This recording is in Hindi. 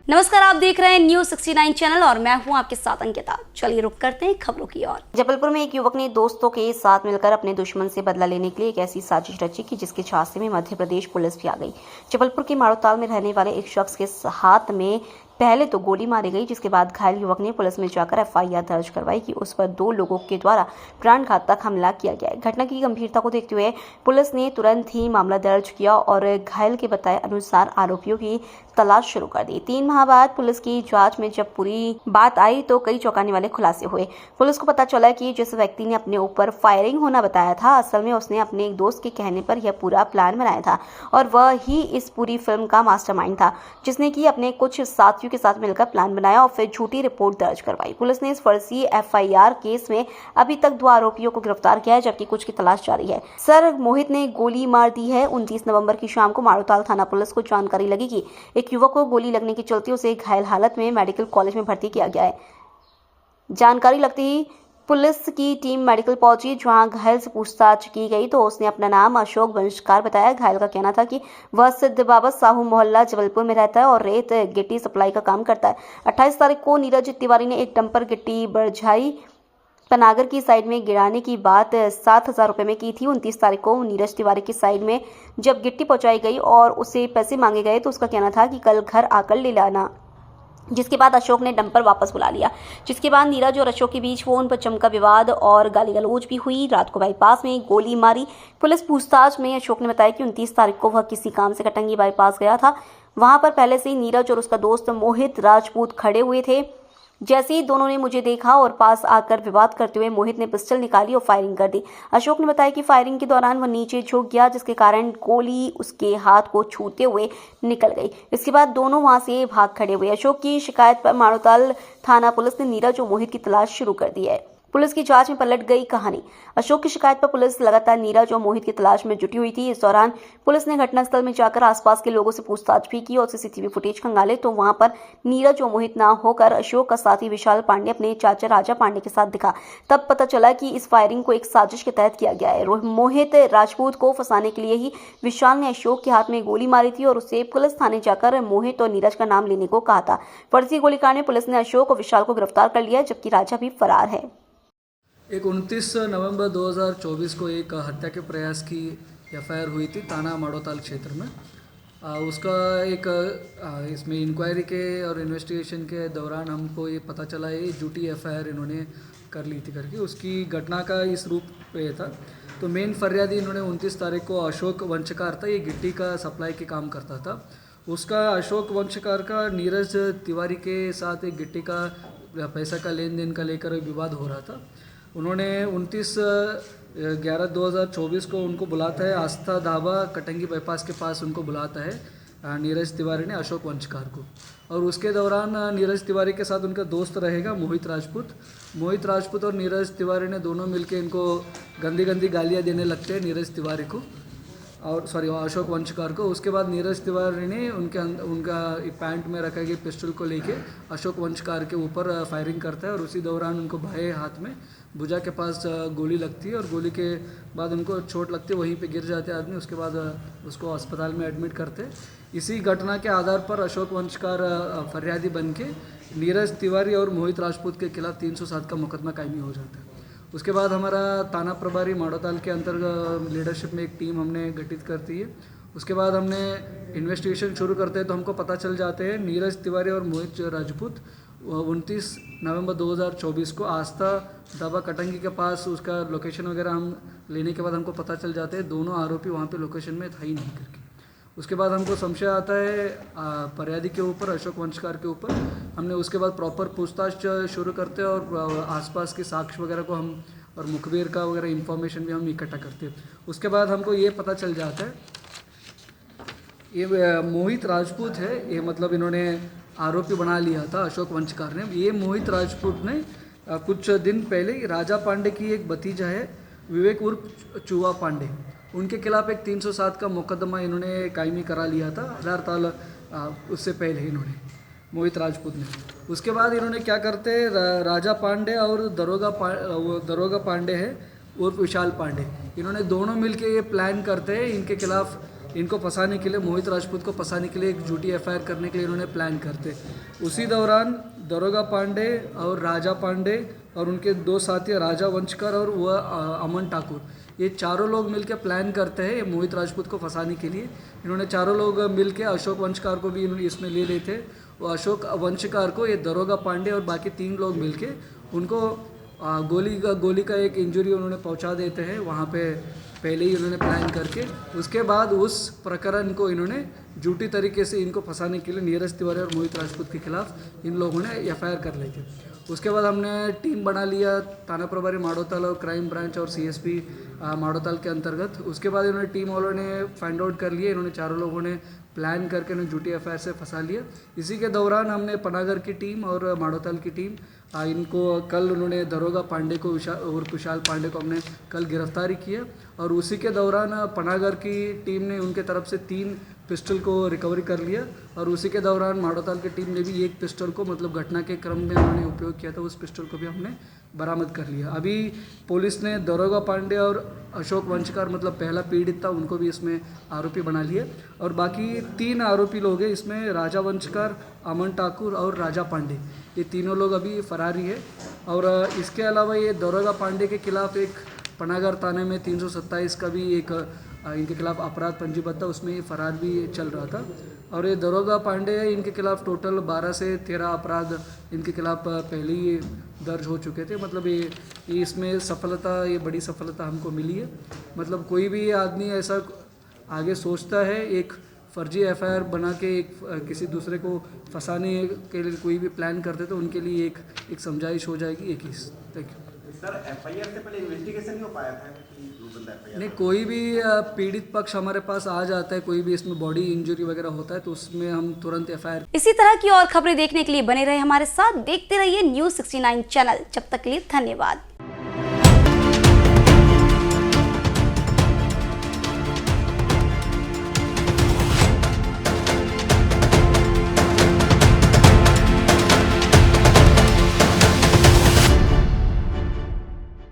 नमस्कार, आप देख रहे हैं न्यूज़ 69 चैनल और मैं हूं आपके साथ अंकिता। चलिए रुक करते हैं खबरों की ओर। जबलपुर में एक युवक ने दोस्तों के साथ मिलकर अपने दुश्मन से बदला लेने के लिए एक ऐसी साजिश रची कि जिसके झांसे में मध्य प्रदेश पुलिस भी आ गई। जबलपुर के माड़ोताल में रहने वाले एक शख्स के हाथ में पहले तो गोली मारी गई, जिसके बाद घायल युवक ने पुलिस में जाकर एफआईआर दर्ज करवाई कि उस पर 2 लोगों के द्वारा प्राणघातक हमला किया गया है। घटना की गंभीरता को देखते हुए पुलिस ने तुरंत ही मामला दर्ज किया और घायल के बताए अनुसार आरोपियों की तलाश शुरू कर दी। 3 माह बाद पुलिस की जांच में जब पूरी बात आई तो कई चौंकाने वाले खुलासे हुए। पुलिस को पता चला कि जिस व्यक्ति ने अपने ऊपर फायरिंग होना बताया था, असल में उसने अपने एक दोस्त के कहने पर यह पूरा प्लान बनाया था और वह ही इस पूरी फिल्म का मास्टरमाइंड था, जिसने कि अपने कुछ साथियों के साथ मिलकर प्लान बनाया और फिर झूठी रिपोर्ट दर्ज करवाई। पुलिस ने इस फर्जी एफआईआर केस में अभी तक 2 आरोपियों को गिरफ्तार किया है, जबकि कुछ की तलाश जारी है। सर मोहित ने गोली मार दी है। 29 नवंबर की शाम को माड़ोताल थाना पुलिस को जानकारी लगी कि एक युवक को गोली लगने के चलते उसे घायल हालत में मेडिकल कॉलेज में भर्ती किया गया है। जानकारी लगते ही पुलिस की टीम मेडिकल पहुंची, जहां घायल से पूछताछ की गई तो उसने अपना नाम अशोक वंशकार बताया। घायल का कहना था कि वह सिद्ध बाबा साहू मोहल्ला जबलपुर में रहता है और रेत गिट्टी सप्लाई का काम करता है। 28 तारीख को नीरज तिवारी ने एक डंपर गिट्टी बरझाई पनागर की साइड में गिराने की बात 7,000 रुपए में की थी। 29 तारीख को नीरज तिवारी की साइड में जब गिट्टी पहुंचाई गई और उसे पैसे मांगे गए तो उसका कहना था कि कल घर आकर ले लाना, जिसके बाद अशोक ने डंपर वापस बुला लिया। जिसके बाद नीरज और अशोक के बीच फोन पर चमका विवाद और गाली गलौज भी हुई। रात को बाईपास में गोली मारी। पुलिस पूछताछ में अशोक ने बताया कि 29 तारीख को वह किसी काम से कटंगी बाईपास गया था। वहां पर पहले से ही नीरज और उसका दोस्त मोहित राजपूत खड़े हुए थे। जैसे ही दोनों ने मुझे देखा और पास आकर विवाद करते हुए मोहित ने पिस्टल निकाली और फायरिंग कर दी। अशोक ने बताया कि फायरिंग के दौरान वह नीचे झुक गया, जिसके कारण गोली उसके हाथ को छूते हुए निकल गई। इसके बाद दोनों वहां से भाग खड़े हुए। अशोक की शिकायत पर माड़ोताल थाना पुलिस ने नीरज और मोहित की तलाश शुरू कर दी है। पुलिस की जांच में पलट गई कहानी। अशोक की शिकायत पर पुलिस लगातार नीरज और मोहित की तलाश में जुटी हुई थी। इस दौरान पुलिस ने घटनास्थल में जाकर आसपास के लोगों से पूछताछ भी की और सीसीटीवी फुटेज खंगाले तो वहां पर नीरज और मोहित ना होकर अशोक का साथी विशाल पांडे अपने चाचा राजा पांडे के साथ दिखा। तब पता चला कि इस फायरिंग को एक साजिश के तहत किया गया है। मोहित राजपूत को फंसाने के लिए ही विशाल ने अशोक के हाथ में गोली मारी थी और उसे पुलिस थाने जाकर मोहित और नीरज का नाम लेने को कहा था। फर्जी गोलीकांड में पुलिस ने अशोक और विशाल को गिरफ्तार कर लिया, जबकि राजा भी फरार है। एक 29 नवंबर 2024 को एक हत्या के प्रयास की एफआईआर हुई थी थाना माड़ोताल क्षेत्र में। उसका एक इसमें इंक्वायरी के और इन्वेस्टिगेशन के दौरान हमको ये पता चला ये झूठी एफआईआर इन्होंने कर ली थी करके। उसकी घटना का इस रूप पे था। तो मेन फरियादी इन्होंने 29 तारीख को अशोक वंशकार था, ये गिट्टी का सप्लाई के काम करता था। उसका अशोक वंशकार का नीरज तिवारी के साथ एक गिट्टी का पैसा का लेन देन का लेकर विवाद हो रहा था। उन्होंने 29/11/2024 को उनको बुलाता है आस्था ढाबा कटंगी बाईपास के पास उनको बुलाता है नीरज तिवारी ने अशोक वंशकार को। और उसके दौरान नीरज तिवारी के साथ उनका दोस्त रहेगा मोहित राजपूत और नीरज तिवारी ने दोनों मिलके इनको गंदी गंदी गालियाँ देने लगते हैं नीरज तिवारी को और अशोक वंशकार को। उसके बाद नीरज तिवारी ने उनका पैंट में रखा गया पिस्टल को लेके अशोक वंशकार के ऊपर फायरिंग करता है और उसी दौरान उनको बाएं हाथ में भुजा के पास गोली लगती है और गोली के बाद उनको चोट लगती है, वहीं पे गिर जाते हैं आदमी। उसके बाद उसको अस्पताल में एडमिट करते हैं। इसी घटना के आधार पर अशोक वंशकार फरियादी बन के नीरज तिवारी और मोहित राजपूत के खिलाफ 307 का मुकदमा कायमी हो जाता है। उसके बाद हमारा थाना प्रभारी माड़ोताल के अंतर्गत लीडरशिप में एक टीम हमने गठित करती है। उसके बाद हमने इन्वेस्टिगेशन शुरू करते हैं तो हमको पता चल जाते हैं नीरज तिवारी और मोहित राजपूत 29 नवंबर 2024 को आस्था ढाबा कटंगी के पास उसका लोकेशन वगैरह हम लेने के बाद हमको पता चल जाते हैं दोनों आरोपी वहाँ पे लोकेशन में था ही नहीं करके। उसके बाद हमको संशय आता है फरियादी के ऊपर अशोक वंशकार के ऊपर। हमने उसके बाद प्रॉपर पूछताछ शुरू करते हैं और आसपास के साक्ष्य वगैरह को हम और मुखबिर का वगैरह इंफॉर्मेशन भी हम इकट्ठा करते हैं। उसके बाद हमको ये पता चल जाता है ये मोहित राजपूत है, ये मतलब इन्होंने आरोपी बना लिया था अशोक वंशकार ने। ये मोहित राजपूत ने कुछ दिन पहले राजा पांडे की एक भतीजा है विवेक उर्फ चूहा पांडे, उनके खिलाफ एक 307 का मुकदमा इन्होंने कायमी करा लिया था आधार ताल उससे पहले इन्होंने मोहित राजपूत ने। उसके बाद इन्होंने क्या करते हैं राजा पांडे और दरोगा पांडे है उर्फ विशाल पांडे, इन्होंने दोनों मिलके ये प्लान करते हैं इनके खिलाफ इनको फंसाने के लिए, मोहित राजपूत को फंसाने के लिए एक झूठी एफआईआर करने के लिए इन्होंने प्लान करते। उसी दौरान दरोगा पांडे और राजा पांडे और उनके दो साथी राजा वंशकर और वह अमन ठाकुर, ये चारों लोग मिलकर प्लान करते हैं मोहित राजपूत को फंसाने के लिए। इन्होंने चारों लोग मिलकर अशोक वंशकार को भी इसमें ले लेते। वो अशोक वंशकार को ये दरोगा पांडे और बाकी 3 लोग मिलके उनको गोली का एक इंजरी उन्होंने पहुंचा देते हैं वहाँ पे पहले ही उन्होंने प्लान करके। उसके बाद उस प्रकरण को इन्होंने झूठी तरीके से इनको फंसाने के लिए नीरज तिवारी और मोहित राजपूत के खिलाफ इन लोगों ने एफआईआर कर ली थी। उसके बाद हमने टीम बना लिया थाना प्रभारी माड़ोताल और क्राइम ब्रांच और सीएसपी माड़ोताल के अंतर्गत। उसके बाद इन्होंने टीम वालों ने फाइंड आउट कर लिए, इन्होंने चारों लोगों ने प्लान करके उन्हें झूठी एफआईआर से फंसा लिया। इसी के दौरान हमने पनागर की टीम और माड़ोताल की टीम इनको कल उन्होंने दरोगा पांडे को और कुशाल पांडे को हमने कल गिरफ्तारी किया। और उसी के दौरान पनागर की टीम ने उनके तरफ से 3 पिस्टल को रिकवरी कर लिया। और उसी के दौरान माड़ोताल की टीम ने भी एक पिस्टल को मतलब घटना के क्रम में उन्होंने उपयोग किया था, उस पिस्टल को भी हमने बरामद कर लिया। अभी पुलिस ने दरोगा पांडे और अशोक वंशकार मतलब पहला पीड़ित था उनको भी इसमें आरोपी बना लिया। और बाकी 3 आरोपी लोग हैं इसमें, राजा वंशकार, अमन ठाकुर और राजा पांडे, ये तीनों लोग अभी फरारी है। और इसके अलावा ये दरोगा पांडे के खिलाफ एक पनागर थाने में 327 का भी एक इनके खिलाफ अपराध पंजीबद्ध था, उसमें फरार भी चल रहा था। और ये दरोगा पांडे है, इनके खिलाफ टोटल 12 से 13 अपराध इनके खिलाफ पहले ही दर्ज हो चुके थे। मतलब ये इसमें सफलता, ये बड़ी सफलता हमको मिली है। मतलब कोई भी आदमी ऐसा आगे सोचता है एक फर्जी एफआईआर बना के एक किसी दूसरे को फंसाने के लिए कोई भी प्लान करते तो उनके लिए एक समझाइश हो जाएगी एक ही। Thank you sir. एफआईआर से पहले इन्वेस्टिगेशन नहीं हो पाया था कि जो बंदा एफआईआर नहीं, कोई भी पीड़ित पक्ष हमारे पास आ जाता है, कोई भी इसमें बॉडी इंजरी वगैरह होता है तो उसमें हम तुरंत एफआईआर। इसी तरह की और खबरें देखने के लिए बने रहे हमारे साथ, देखते रहिए News 69 चैनल। जब तक के लिए धन्यवाद।